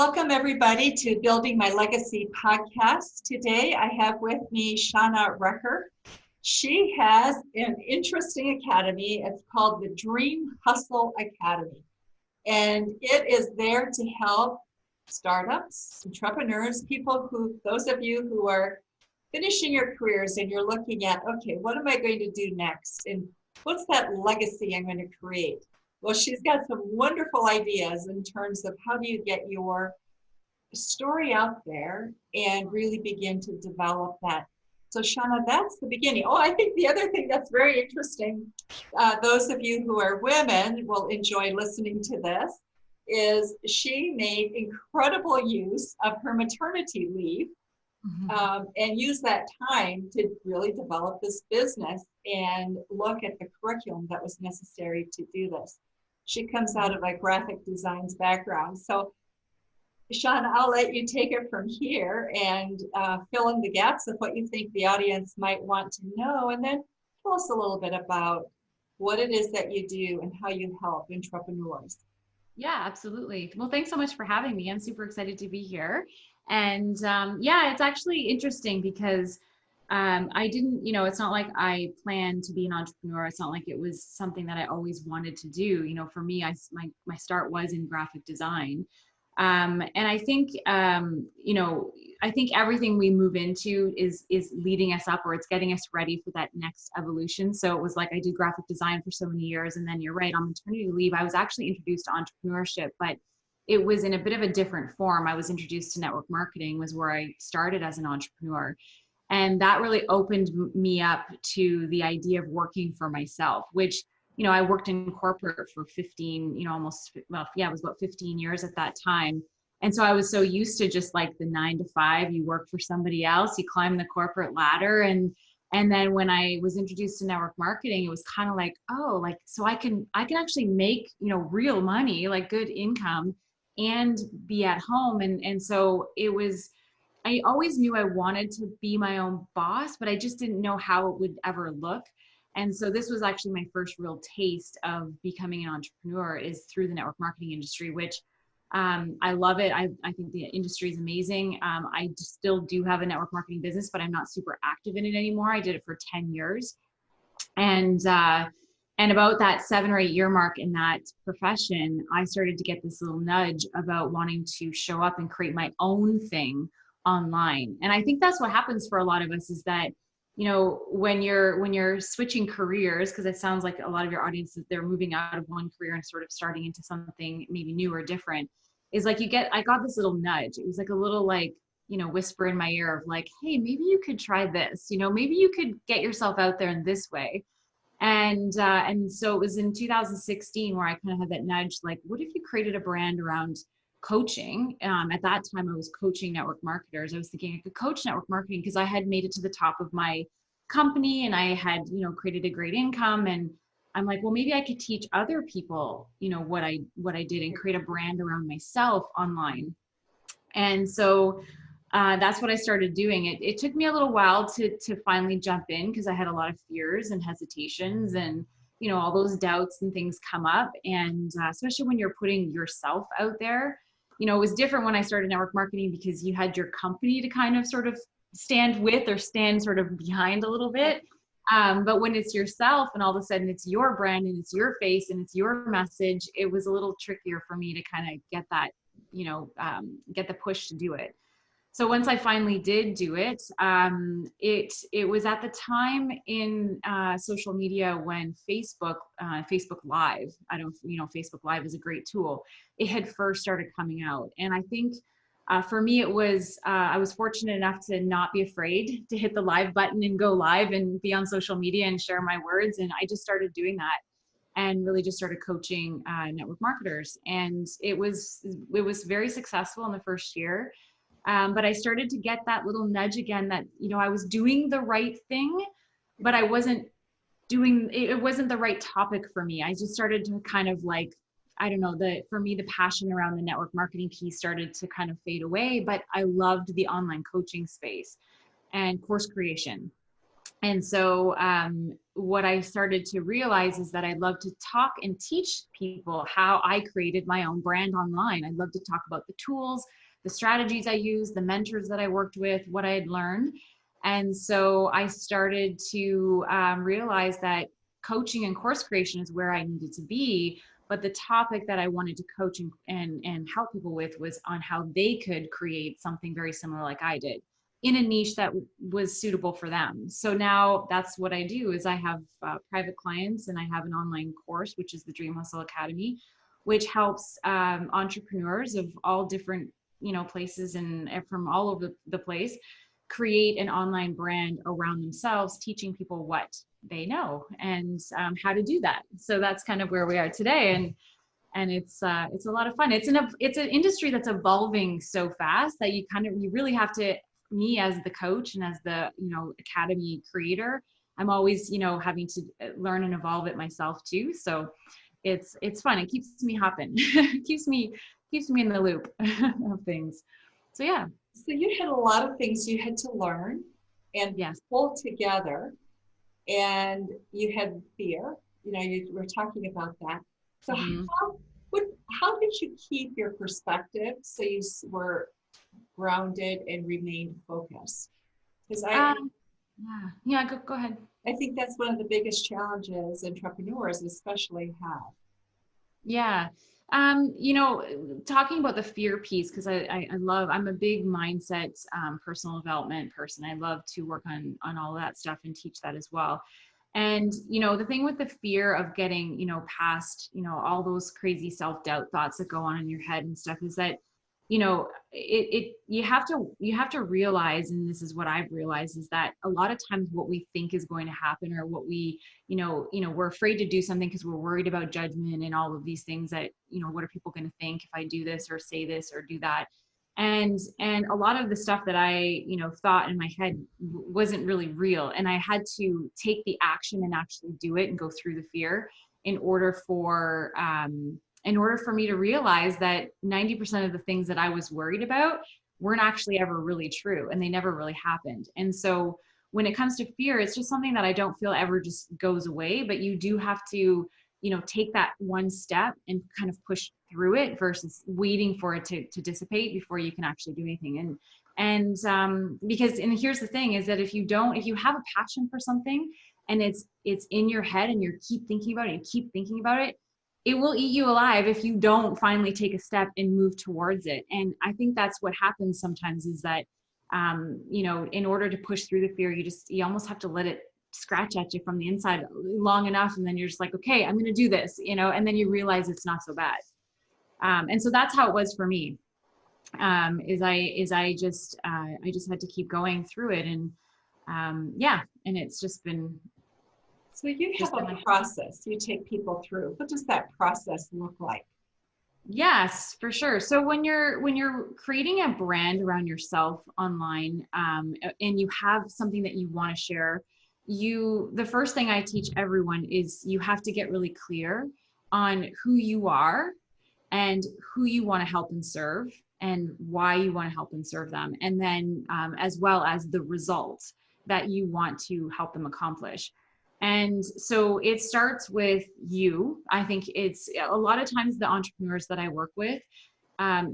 Welcome everybody to Building My Legacy podcast. Today I have with me Shana Recker. She has an interesting academy. It's called the Dream Hustle Academy. And it is there to help startups, entrepreneurs, those of you who are finishing your careers and you're looking at, okay, what am I going to do next? And what's that legacy I'm going to create? Well, she's got some wonderful ideas in terms of how do you get your story out there and really begin to develop that. So Shana, that's the beginning. Oh, I think the other thing that's very interesting, those of you who are women will enjoy listening to this, is she made incredible use of her maternity leave and used that time to really develop this business and look at the curriculum that was necessary to do this. She comes out of a graphic designs background. So Shana, I'll let you take it from here and fill in the gaps of what you think the audience might want to know. And then tell us a little bit about what it is that you do and how you help entrepreneurs. Yeah, absolutely. Well, thanks so much for having me. I'm super excited to be here. And yeah, it's actually interesting because I didn't, it's not like I planned to be an entrepreneur. It's not like it was something that I always wanted to do. For me, my start was in graphic design. And I think, I think everything we move into is leading us up, or it's getting us ready for that next evolution. So it was like I did graphic design for so many years, and then you're right, on maternity leave, I was actually introduced to entrepreneurship, but it was in a bit of a different form. I was introduced to network marketing, was where I started as an entrepreneur. And that really opened me up to the idea of working for myself, which, I worked in corporate for 15, it was about 15 years at that time. And so I was so used to just like the 9 to 5, you work for somebody else, you climb the corporate ladder. And then when I was introduced to network marketing, it was kind of like, so I can actually make, real money, like good income, and be at home. And so I always knew I wanted to be my own boss, but I just didn't know how it would ever look. And so this was actually my first real taste of becoming an entrepreneur, is through the network marketing industry, which I love it. I think the industry is amazing. I still do have a network marketing business, but I'm not super active in it anymore. I did it for 10 years. And about that 7 or 8 year mark in that profession, I started to get this little nudge about wanting to show up and create my own thing online. And I think that's what happens for a lot of us, is that, when you're switching careers, because it sounds like a lot of your audience, they're moving out of one career and sort of starting into something maybe new or different, is like I got this little nudge. It was like a little whisper in my ear of like, hey, maybe you could try this, maybe you could get yourself out there in this way. And so it was in 2016 where I kind of had that nudge, like, what if you created a brand around coaching? At that time, I was coaching network marketers. I was thinking I could coach network marketing because I had made it to the top of my company and I had, created a great income. And I'm like, well, maybe I could teach other people, what I did, and create a brand around myself online. And so that's what I started doing. It took me a little while to finally jump in, because I had a lot of fears and hesitations, and all those doubts and things come up. And especially when you're putting yourself out there, it was different when I started network marketing, because you had your company to kind of sort of stand with, or stand sort of behind a little bit. But when it's yourself and all of a sudden it's your brand and it's your face and it's your message, it was a little trickier for me to kind of get that, get the push to do it. So once I finally did do it, it was at the time in social media when Facebook Live, Facebook Live is a great tool. It had first started coming out. And I think for me, it was, I was fortunate enough to not be afraid to hit the live button and go live and be on social media and share my words. And I just started doing that and really just started coaching network marketers. And it was very successful in the first year. But I started to get that little nudge again that, I was doing the right thing, but I wasn't it wasn't the right topic for me. I just started to kind of like, I don't know, for me, the passion around the network marketing piece started to kind of fade away, but I loved the online coaching space and course creation. And so what I started to realize is that I love to talk and teach people how I created my own brand online. I love to talk about the tools, the strategies I used, the mentors that I worked with, what I had learned. And so I started to realize that coaching and course creation is where I needed to be. But the topic that I wanted to coach and help people with was on how they could create something very similar like I did in a niche that was suitable for them. So now that's what I do is I have private clients, and I have an online course, which is the Dream Hustle Academy, which helps entrepreneurs of all different, places and from all over the place create an online brand around themselves, teaching people what they know and how to do that. So that's kind of where we are today. And it's a lot of fun. It's an industry that's evolving so fast that you really have to, me as the coach and as the academy creator, I'm always having to learn and evolve it myself too. So it's fun. It keeps me hopping. keeps me in the loop of things. So yeah. So you had a lot of things you had to learn and Yes. pull together, and you had fear. You were talking about that. So Mm-hmm. how did you keep your perspective so you were grounded and remained focused? Because Go ahead. I think that's one of the biggest challenges entrepreneurs especially have. Yeah. Talking about the fear piece, because I'm a big mindset, personal development person. I love to work on all of that stuff and teach that as well. And, the thing with the fear of getting, past, all those crazy self-doubt thoughts that go on in your head and stuff is that, you have to realize, and this is what I've realized, is that a lot of times what we think is going to happen, or what we, we're afraid to do something because we're worried about judgment and all of these things that, what are people going to think if I do this or say this or do that? And a lot of the stuff that I, thought in my head wasn't really real. And I had to take the action and actually do it and go through the fear in order for me to realize that 90% of the things that I was worried about weren't actually ever really true, and they never really happened. And so when it comes to fear, it's just something that I don't feel ever just goes away, but you do have to, take that one step and kind of push through it versus waiting for it to dissipate before you can actually do anything. And here's the thing is that if you have a passion for something and it's in your head and you keep thinking about it, it will eat you alive if you don't finally take a step and move towards it. And I think that's what happens sometimes is that, in order to push through the fear, you almost have to let it scratch at you from the inside long enough. And then you're just like, okay, I'm going to do this, and then you realize it's not so bad. And so that's how it was for me. I just had to keep going through it. And and it's just been. So you have a process you take people through. What does that process look like? Yes, for sure. So when you're creating a brand around yourself online, and you have something that you want to share, the first thing I teach everyone is you have to get really clear on who you are and who you want to help and serve and why you want to help and serve them. And then as well as the results that you want to help them accomplish. And so it starts with you. I think it's a lot of times the entrepreneurs that I work with,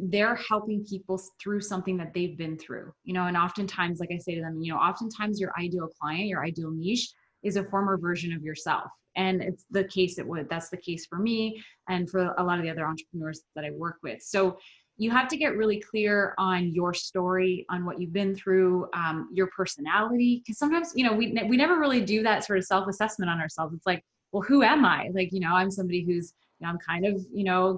they're helping people through something that they've been through, and oftentimes, like I say to them, oftentimes your ideal client, your ideal niche is a former version of yourself. And it's the case that's the case for me and for a lot of the other entrepreneurs that I work with. So you have to get really clear on your story, on what you've been through, your personality. Because sometimes, we never really do that sort of self-assessment on ourselves. It's like, well, who am I? Like, I'm somebody who's, I'm kind of,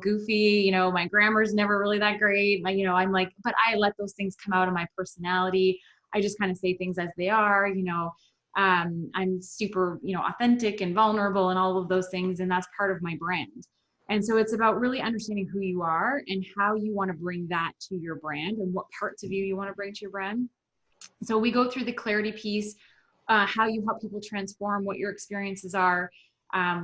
goofy, my grammar's never really that great. I'm like, but I let those things come out of my personality. I just kind of say things as they are, I'm super, authentic and vulnerable and all of those things. And that's part of my brand. And so it's about really understanding who you are and how you want to bring that to your brand and what parts of you want to bring to your brand. So we go through the clarity piece, how you help people transform, what your experiences are,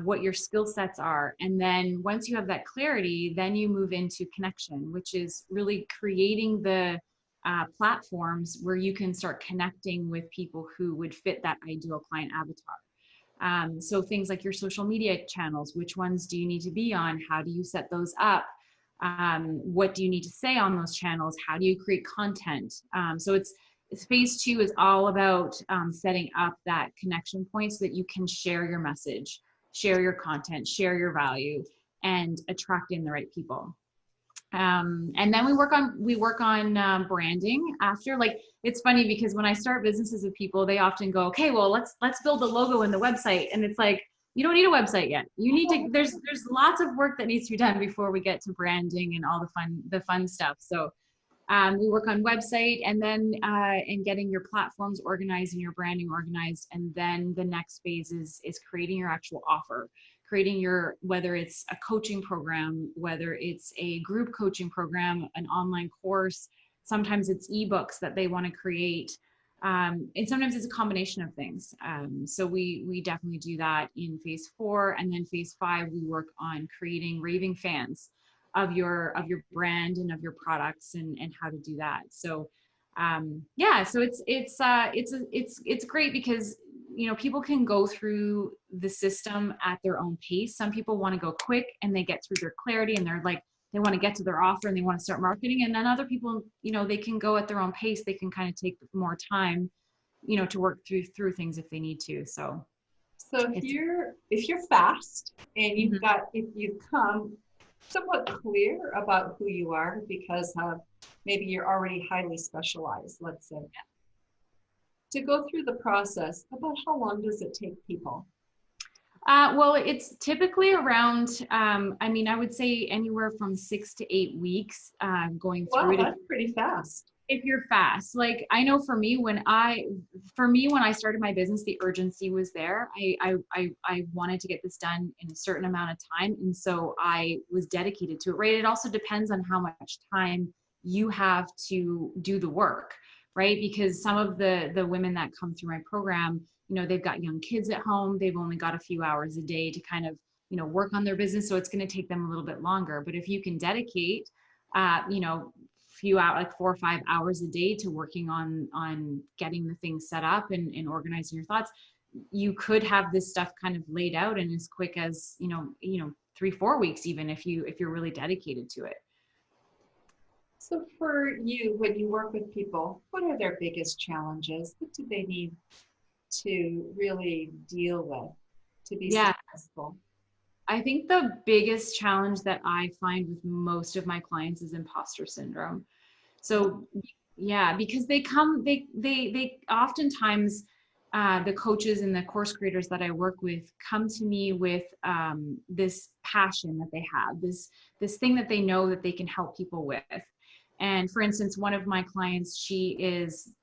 what your skill sets are. And then once you have that clarity, then you move into connection, which is really creating the platforms where you can start connecting with people who would fit that ideal client avatar. So things like your social media channels, which ones do you need to be on? How do you set those up? What do you need to say on those channels? How do you create content? So it's phase 2 is all about setting up that connection point so that you can share your message, share your content, share your value, and attract in the right people. And then we work on branding after. Like, it's funny because when I start businesses with people, they often go, okay, well, let's build the logo and the website. And it's like, you don't need a website yet. You need to, there's lots of work that needs to be done before we get to branding and all the fun stuff. So we work on website, and then and getting your platforms organized and your branding organized. And then the next phase is creating your actual offer, creating your, whether it's a coaching program, whether it's a group coaching program, an online course, sometimes it's ebooks that they want to create. And sometimes it's a combination of things. So we definitely do that in phase 4. And then phase 5, we work on creating raving fans of your brand and of your products, and how to do that. So yeah, so it's great because, you know, people can go through the system at their own pace. Some people want to go quick and they get through their clarity and they're like, they want to get to their offer and they want to start marketing. And then other people, you know, they can go at their own pace. They can kind of take more time, you know, to work through things if they need to. So if you're fast and you've if you've come somewhat clear about who you are because maybe you're already highly specialized, let's say, to go through the process, about how long does it take people? Well, it's typically around, I mean, I would say anywhere from 6 to 8 weeks going through it. That's pretty fast. If you're fast. Like, I know for me, when I started my business, the urgency was there. I wanted to get this done in a certain amount of time. And so I was dedicated to it, right? It also depends on how much time you have to do the work, right? Because some of the women that come through my program, you know, they've got young kids at home. They've only got a few hours a day to kind of, you know, work on their business. So it's going to take them a little bit longer. But if you can dedicate, you know, few out like 4 or 5 hours a day to working on getting the things set up and organizing your thoughts, you could have this stuff kind of laid out in as quick as, you know, 3-4 weeks, even if you're really dedicated to it. So for you, when you work with people, what are their biggest challenges? What do they need to really deal with to be successful? I think the biggest challenge that I find with most of my clients is imposter syndrome. So yeah, because they oftentimes, the coaches and the course creators that I work with come to me with this passion that they have, this thing that they know that they can help people with. And for instance, one of my clients, she's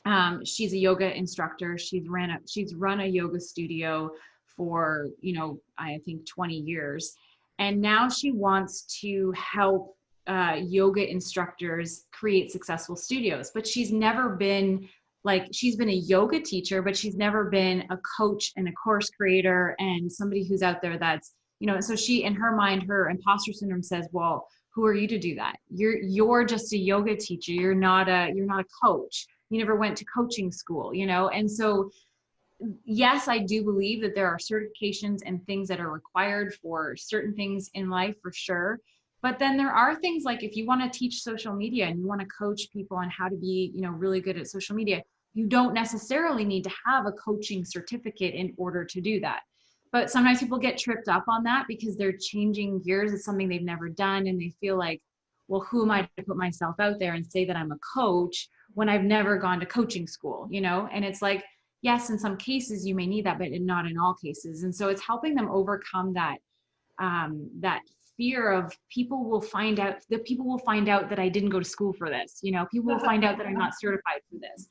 a yoga instructor. She's run a yoga studio for, you know, I think 20 years. And now she wants to help yoga instructors create successful studios. But she's never been she's been a yoga teacher, but she's never been a coach and a course creator and somebody who's out there that's, you know, so she, in her mind, her imposter syndrome says, well, who are you to do that? You're just a yoga teacher. You're not a coach. You never went to coaching school, you know? And so yes, I do believe that there are certifications and things that are required for certain things in life, for sure. But then there are things like, if you want to teach social media and you want to coach people on how to be, you know, really good at social media, you don't necessarily need to have a coaching certificate in order to do that. But sometimes people get tripped up on that because they're changing gears. It's something they've never done. And they feel like, well, who am I to put myself out there and say that I'm a coach when I've never gone to coaching school, you know? And it's like, yes, in some cases you may need that, but not in all cases. And so it's helping them overcome that, that fear of people will find out that I didn't go to school for this. You know, people will find out that I'm not certified for this.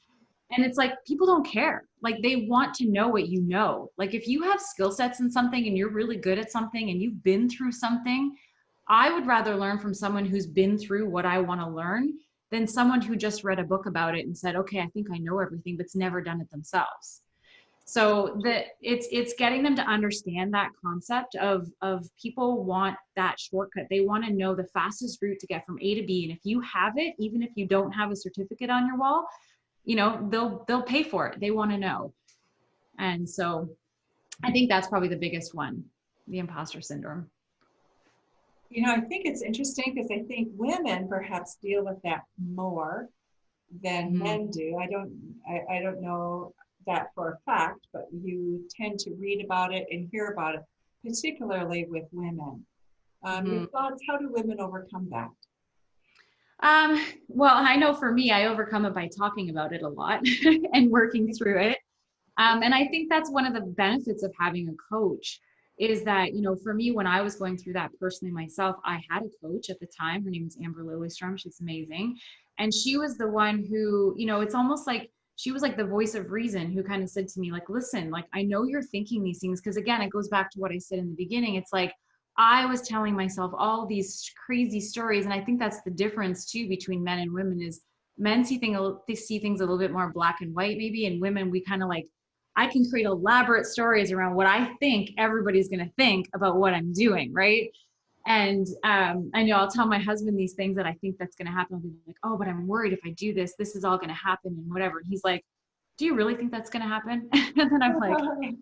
And it's like, people don't care. Like, they want to know what you know. Like, if you have skill sets in something and you're really good at something and you've been through something, I would rather learn from someone who's been through what I want to learn than someone who just read a book about it and said, okay, I think I know everything, but's never done it themselves. So it's getting them to understand that concept of people want that shortcut. They want to know the fastest route to get from A to B. And if you have it, even if you don't have a certificate on your wall, they'll pay for it. They want to know. And so I think that's probably the biggest one, the imposter syndrome. I think it's interesting because I think women perhaps deal with that more than men do. I don't know that for a fact, but you tend to read about it and hear about it, particularly with women. Your thoughts, how do women overcome that? Well, I know for me, I overcome it by talking about it a lot and working through it. And I think that's one of the benefits of having a coach is that, for me, when I was going through that personally myself, I had a coach at the time. Her name is Amber Lillystrom. She's amazing. And she was the one who, it's almost like she was like the voice of reason who kind of said to me, like, listen, like, I know you're thinking these things. Cause again, it goes back to what I said in the beginning. It's like, I was telling myself all these crazy stories. And I think that's the difference too, between men and women is men see things a little bit more black and white maybe. And women, we kind of like, I can create elaborate stories around what I think everybody's going to think about what I'm doing. Right. And I know I'll tell my husband these things that I think that's going to happen. I'll be like, oh, but I'm worried if I do this, this is all going to happen and whatever. And he's like, do you really think that's going to happen? And then I'm like, right.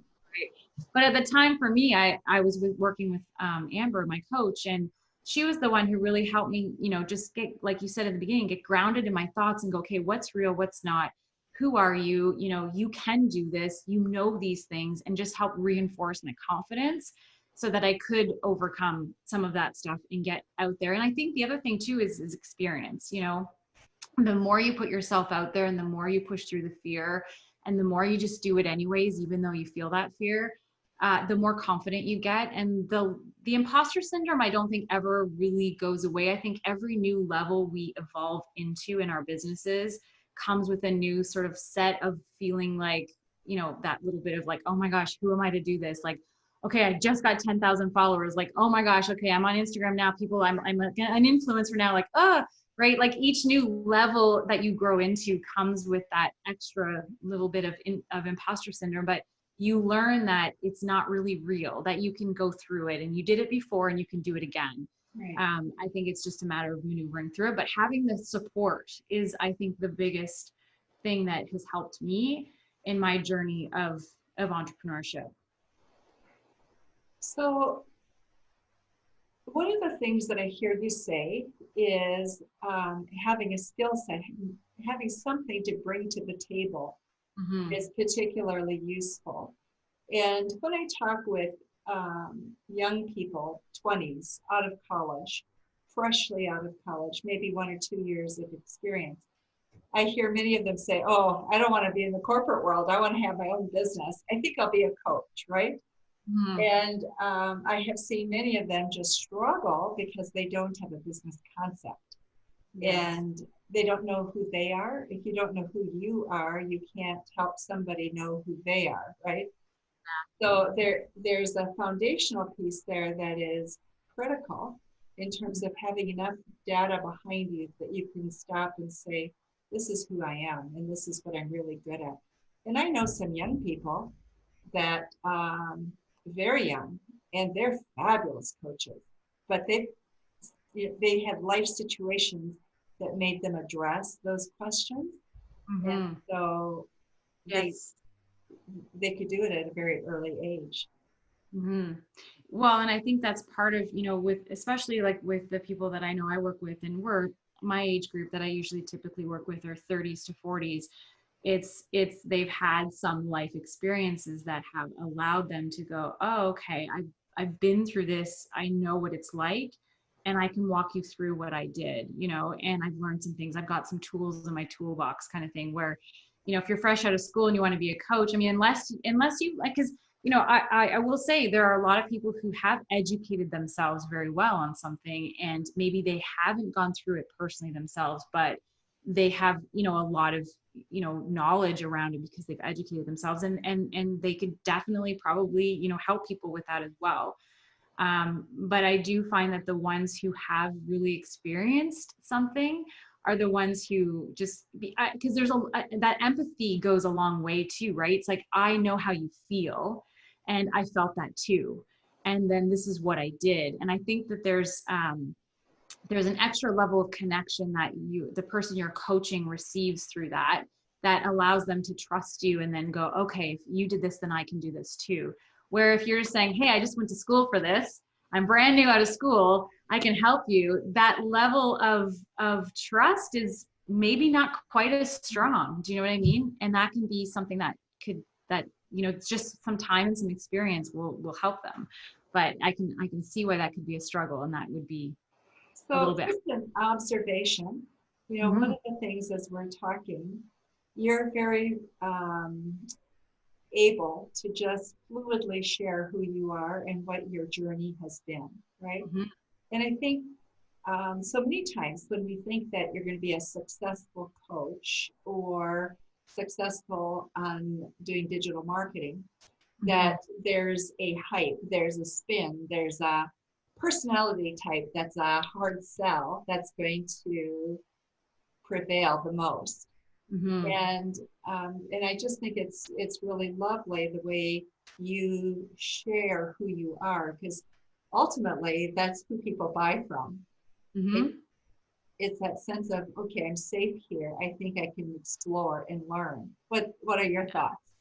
But at the time for me, I was working with Amber, my coach, and she was the one who really helped me, just get, like you said in the beginning, get grounded in my thoughts and go, okay, what's real, what's not? Who are you? You can do this, these things, and just help reinforce my confidence so that I could overcome some of that stuff and get out there. And I think the other thing too is experience. The more you put yourself out there and the more you push through the fear and the more you just do it anyways, even though you feel that fear, the more confident you get. And the imposter syndrome, I don't think ever really goes away. I think every new level we evolve into in our businesses comes with a new sort of set of feeling like, that little bit of like, oh my gosh, who am I to do this? Like, okay, I just got 10,000 followers. Like, oh my gosh, okay, I'm on Instagram now. People, I'm an influencer now. Like, right? Like each new level that you grow into comes with that extra little bit of imposter syndrome. But you learn that it's not really real, that you can go through it and you did it before and you can do it again. Right. I think it's just a matter of maneuvering through it, but having the support is, I think, the biggest thing that has helped me in my journey of entrepreneurship. So one of the things that I hear you say is having a skill set, having something to bring to the table is particularly useful. And when I talk with young people, 20s, out of college, freshly out of college, maybe 1 or 2 years of experience, I hear many of them say, oh, I don't want to be in the corporate world. I want to have my own business. I think I'll be a coach, right? And I have seen many of them just struggle because they don't have a business concept. Yes. And they don't know who they are. If you don't know who you are, you can't help somebody know who they are, right? So there's a foundational piece there that is critical in terms of having enough data behind you that you can stop and say, this is who I am, and this is what I'm really good at. And I know some young people that very young, and they're fabulous coaches, but they had life situations that made them address those questions. And so yes, they could do it at a very early age. Well, and I think that's part of, with, especially like with the people that I know I work with, and my age group that I usually typically work with are 30s to 40s. It's they've had some life experiences that have allowed them to go, oh, okay, I've been through this. I know what it's like, and I can walk you through what I did, and I've learned some things. I've got some tools in my toolbox kind of thing where, if you're fresh out of school and you want to be a coach, I mean, unless you like, because, I will say there are a lot of people who have educated themselves very well on something, and maybe they haven't gone through it personally themselves, but they have, a lot of, knowledge around it because they've educated themselves, and they could definitely probably, help people with that as well. But I do find that the ones who have really experienced something are the ones who just because there's that empathy goes a long way too, right? It's like, I know how you feel and I felt that too. And then this is what I did. And I think that there's an extra level of connection that the person you're coaching receives through that allows them to trust you and then go, okay, if you did this, then I can do this too. Where if you're saying, hey, I just went to school for this, I'm brand new out of school, I can help you, that level of trust is maybe not quite as strong. Do you know what I mean? And that can be something that it's just some time and some experience will help them. But I can see why that could be a struggle, and that would be a little bit. Just an observation, one of the things as we're talking, you're very able to just fluidly share who you are and what your journey has been, right? Mm-hmm. And I think so many times when we think that you're going to be a successful coach or successful on doing digital marketing, that there's a hype, there's a spin, there's a personality type that's a hard sell that's going to prevail the most. Mm-hmm. And I just think it's really lovely the way you share who you are, because ultimately that's who people buy from. Mm-hmm. It's that sense of, okay, I'm safe here. I think I can explore and learn. What are your thoughts?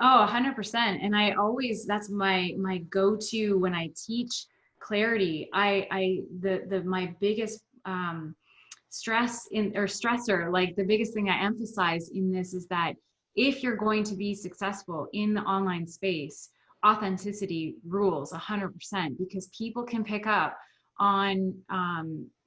Oh, 100%. And I always, that's my go-to when I teach clarity. My biggest stressor, like the biggest thing I emphasize in this is that if you're going to be successful in the online space, authenticity rules 100%, because people can pick up on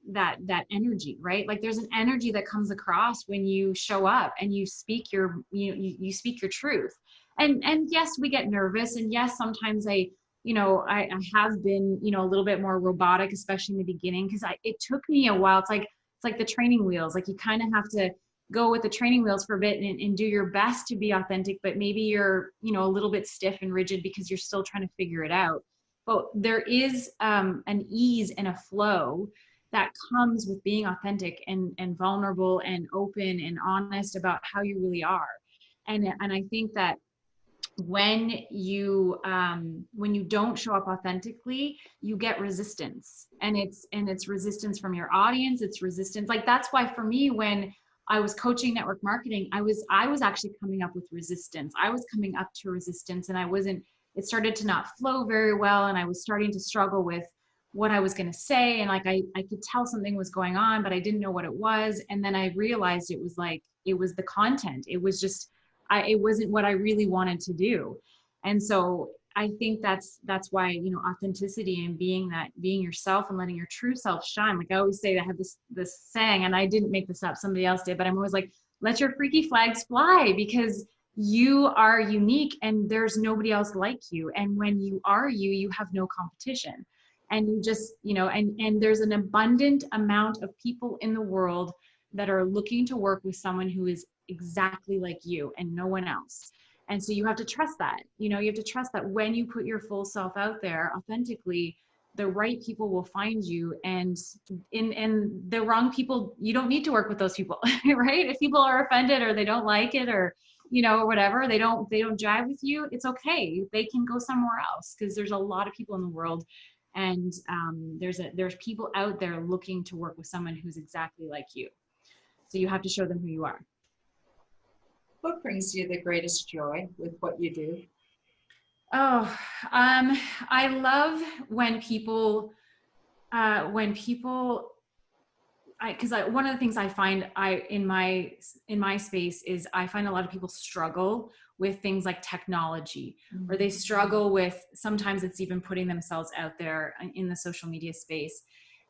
that energy, right? Like there's an energy that comes across when you show up and you speak you speak your truth. And yes, we get nervous, and yes, sometimes I have been, a little bit more robotic, especially in the beginning, because it took me a while. It's like the training wheels. Like you kind of have to go with the training wheels for a bit and do your best to be authentic, but maybe you're, a little bit stiff and rigid because you're still trying to figure it out. But there is an ease and a flow that comes with being authentic and vulnerable and open and honest about how you really are. And I think that when you don't show up authentically, you get resistance, and it's resistance from your audience. It's resistance. Like that's why for me, when I was coaching network marketing, I was actually coming up with resistance. I was coming up to resistance, and it started to not flow very well. And I was starting to struggle with what I was going to say. And like, I could tell something was going on, but I didn't know what it was. And then I realized it was the content. It was just, it wasn't what I really wanted to do. And so I think that's why, authenticity and being yourself and letting your true self shine. Like I always say, I have this saying, and I didn't make this up, somebody else did, but I'm always like, let your freaky flags fly, because you are unique and there's nobody else like you. And when you are you have no competition. And you just, and there's an abundant amount of people in the world that are looking to work with someone who is exactly like you and no one else. And so you have to trust that, you have to trust that when you put your full self out there authentically, the right people will find you, and in the wrong people, you don't need to work with those people, right? If people are offended or they don't like it or, or whatever, they don't jive with you, it's okay. They can go somewhere else, because there's a lot of people in the world. And there's people out there looking to work with someone who's exactly like you. So you have to show them who you are. What brings you the greatest joy with what you do? Oh, I love when people, because one of the things I find in my space is I find a lot of people struggle with things like technology, or they struggle with, sometimes it's even putting themselves out there in the social media space.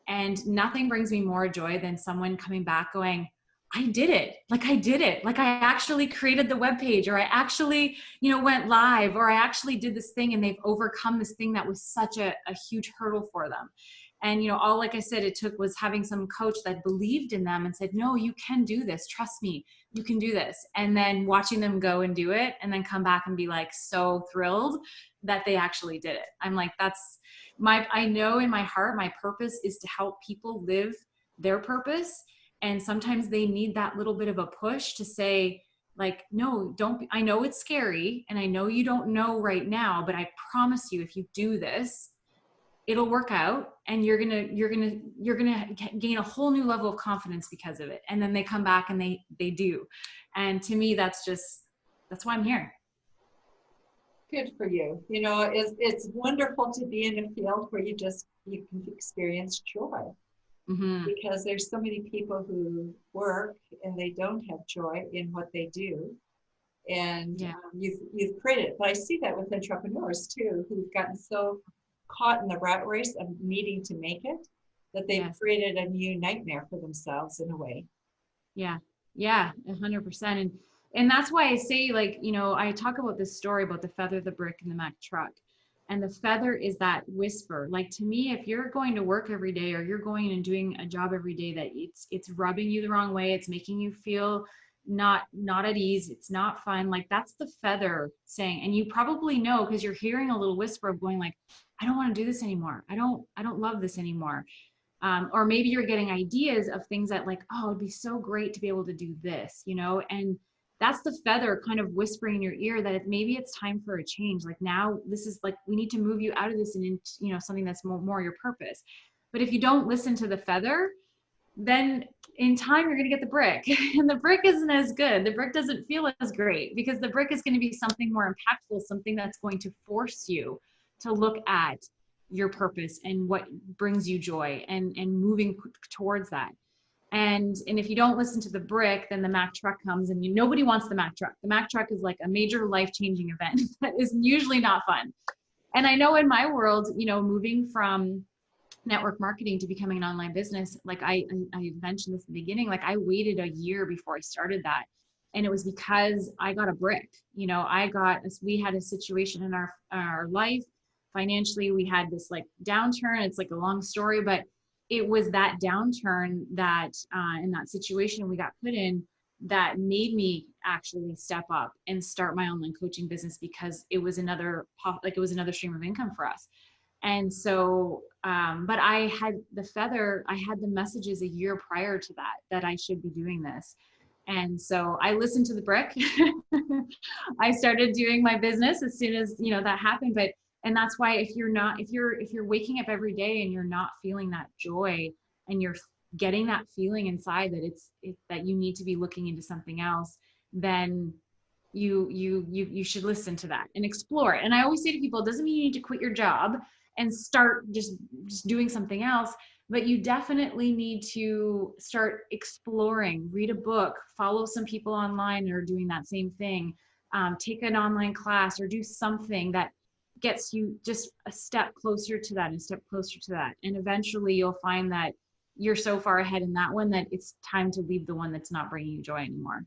And nothing brings me more joy than someone coming back going, I did it. Like I did it. Like I actually created the webpage, or I actually, went live, or I actually did this thing, and they've overcome this thing that was such a huge hurdle for them. And, all, like I said, it took was having some coach that believed in them and said, no, you can do this. Trust me, you can do this. And then watching them go and do it, and then come back and be like, so thrilled that they actually did it. I'm like, I know in my heart, my purpose is to help people live their purpose. And sometimes they need that little bit of a push to say, like, no, don't, I know it's scary and I know you don't know right now, but I promise you, if you do this, it'll work out and you're going to gain a whole new level of confidence because of it. And then they come back and they do. And to me, that's why I'm here. Good for you. You know, it's wonderful to be in a field where you can experience joy. Mm-hmm. Because there's so many people who work and they don't have joy in what they do. And you've created, but I see that with entrepreneurs too, who've gotten so caught in the rat race of needing to make it, that they've created a new nightmare for themselves in a way. Yeah. 100%. And that's why I say, like, you know, I talk about this story about the feather, the brick, and the Mack truck. And the feather is that whisper. Like, to me, if you're going to work every day or you're going and doing a job every day that it's rubbing you the wrong way, it's making you feel not at ease, it's not fun, like, that's the feather saying. And you probably know, because you're hearing a little whisper of going like, I don't want to do this anymore. I don't love this anymore. Or maybe you're getting ideas of things that, like, oh, it'd be so great to be able to do this, you know, and that's the feather kind of whispering in your ear that maybe it's time for a change. Like, now this is like, we need to move you out of this and into, you know, something that's more your purpose. But if you don't listen to the feather, then in time you're going to get the brick, and the brick isn't as good. The brick doesn't feel as great, because the brick is going to be something more impactful, something that's going to force you to look at your purpose and what brings you joy and moving towards that. And if you don't listen to the brick, then the Mack truck comes, and nobody wants the Mack truck. The Mack truck is like a major life-changing event that is usually not fun. And I know in my world, you know, moving from network marketing to becoming an online business, like I mentioned this in the beginning, like, I waited a year before I started that. And it was because I got a brick. You know, we had a situation in our life financially. We had this like downturn. It's like a long story, but it was that downturn that in that situation we got put in that made me actually step up and start my online coaching business, because it was another stream of income for us. And so, but I had the messages a year prior to that I should be doing this. And so I listened to the brick. I started doing my business as soon as, you know, that happened. And that's why if you're waking up every day and you're not feeling that joy, and you're getting that feeling inside that that you need to be looking into something else, then you should listen to that and explore it. And I always say to people, it doesn't mean you need to quit your job and start just doing something else, but you definitely need to start exploring, read a book, follow some people online that are doing that same thing, take an online class, or do something that gets you just a step closer to that and a step closer to that. And eventually you'll find that you're so far ahead in that one that it's time to leave the one that's not bringing you joy anymore.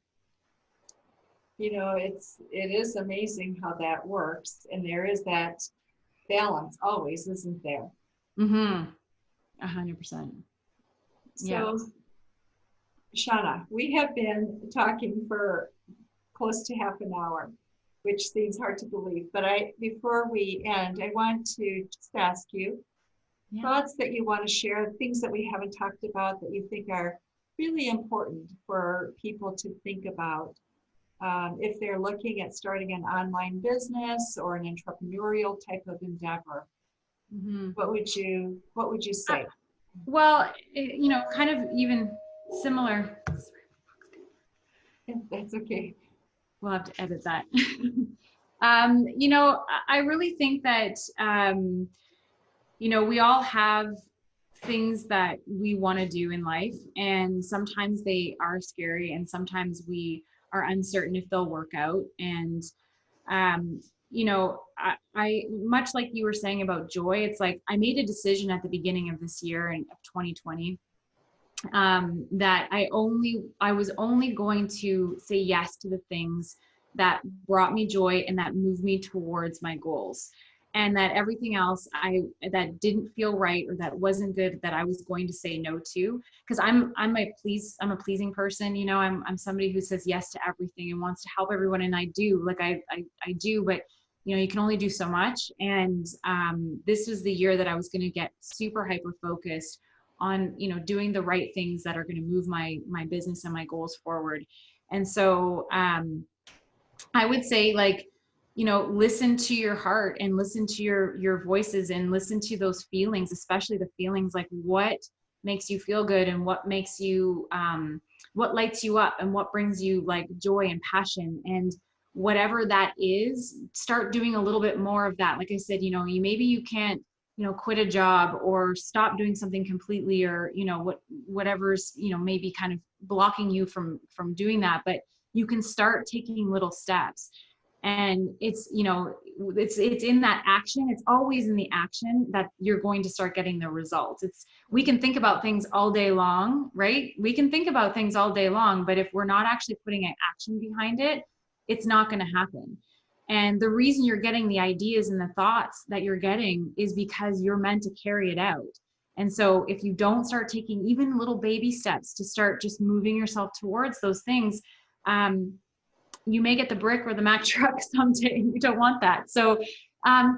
You know, it is amazing how that works. And there is that balance always, isn't there? 100%. So, Shana, we have been talking for close to half an hour, which seems hard to believe. But before we end, I want to just ask you thoughts that you want to share, things that we haven't talked about that you think are really important for people to think about if they're looking at starting an online business or an entrepreneurial type of endeavor. Mm-hmm. What would you say? Well, you know, kind of even similar. That's okay. We'll have to edit that. You know, I really think that, you know, we all have things that we want to do in life, and sometimes they are scary, and sometimes we are uncertain if they'll work out. And, you know, I much like you were saying about joy, it's like I made a decision at the beginning of this year of 2020 that I was only going to say yes to the things that brought me joy and that moved me towards my goals, and that everything else that didn't feel right or that wasn't good, that I was going to say no to, because I'm a pleasing person. You know, I'm somebody who says yes to everything and wants to help everyone, and I do, like I do, but you know, you can only do so much. And this was the year that I was going to get super hyper focused on, doing the right things that are going to move my business and my goals forward. And so I would say, like, listen to your heart and listen to your voices and listen to those feelings, especially the feelings, like what makes you feel good and what makes you, what lights you up and what brings you like joy and passion. And whatever that is, start doing a little bit more of that. Like I said, maybe you can't, quit a job or stop doing something completely, or, whatever's, maybe kind of blocking you from doing that, but you can start taking little steps. And it's, it's in that action. It's always in the action that you're going to start getting the results. We can think about things all day long, right? We can think about things all day long, but if we're not actually putting an action behind it, it's not going to happen. And the reason you're getting the ideas and the thoughts that you're getting is because you're meant to carry it out. And so if you don't start taking even little baby steps to start just moving yourself towards those things, you may get the brick or the Mack truck someday. You don't want that. So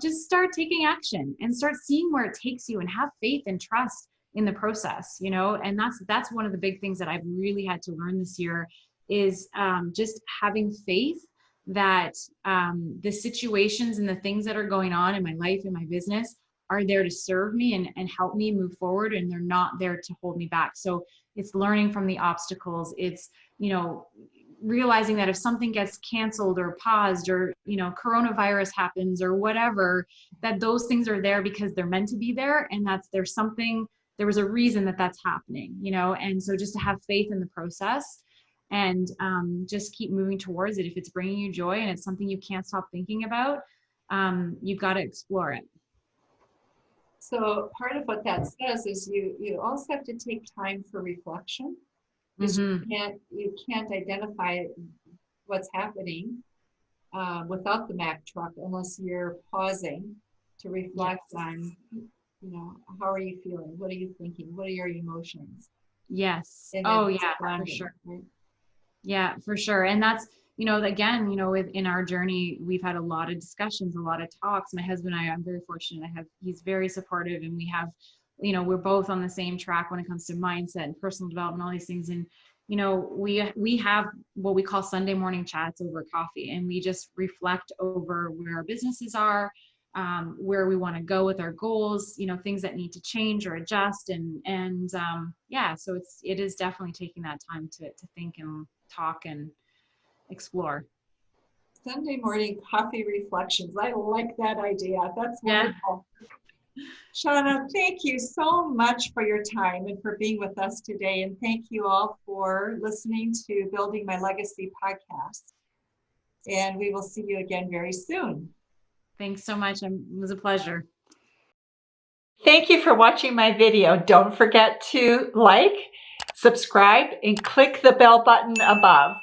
just start taking action and start seeing where it takes you, and have faith and trust in the process, and that's one of the big things that I've really had to learn this year is just having faith that the situations and the things that are going on in my life and my business are there to serve me and help me move forward, and they're not there to hold me back. So it's learning from the obstacles. It's, realizing that if something gets canceled or paused, or, coronavirus happens or whatever, that those things are there because they're meant to be there. And there was a reason that that's happening, and so just to have faith in the process and just keep moving towards it. If it's bringing you joy and it's something you can't stop thinking about, you've got to explore it. So part of what that says is you also have to take time for reflection. Mm-hmm. You can't identify what's happening without the Mack truck unless you're pausing to reflect on, how are you feeling? What are you thinking? What are your emotions? Yes. And oh yeah, for sure. Right? Yeah, for sure. And that's, again, in our journey, we've had a lot of discussions, a lot of talks. My husband and I'm very fortunate. He's very supportive, and we have, we're both on the same track when it comes to mindset and personal development, all these things. And, we have what we call Sunday morning chats over coffee, and we just reflect over where our businesses are, where we want to go with our goals, things that need to change or adjust. And so it is definitely taking that time to think and talk and explore. Sunday morning coffee reflections. I like that idea. That's wonderful. Yeah. Shana, thank you so much for your time and for being with us today. And thank you all for listening to Building My Legacy podcast. And we will see you again very soon. Thanks so much. It was a pleasure. Thank you for watching my video. Don't forget to like, subscribe, and click the bell button above.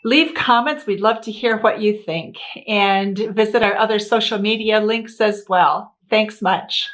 Leave comments. We'd love to hear what you think. And visit our other social media links as well. Thanks much.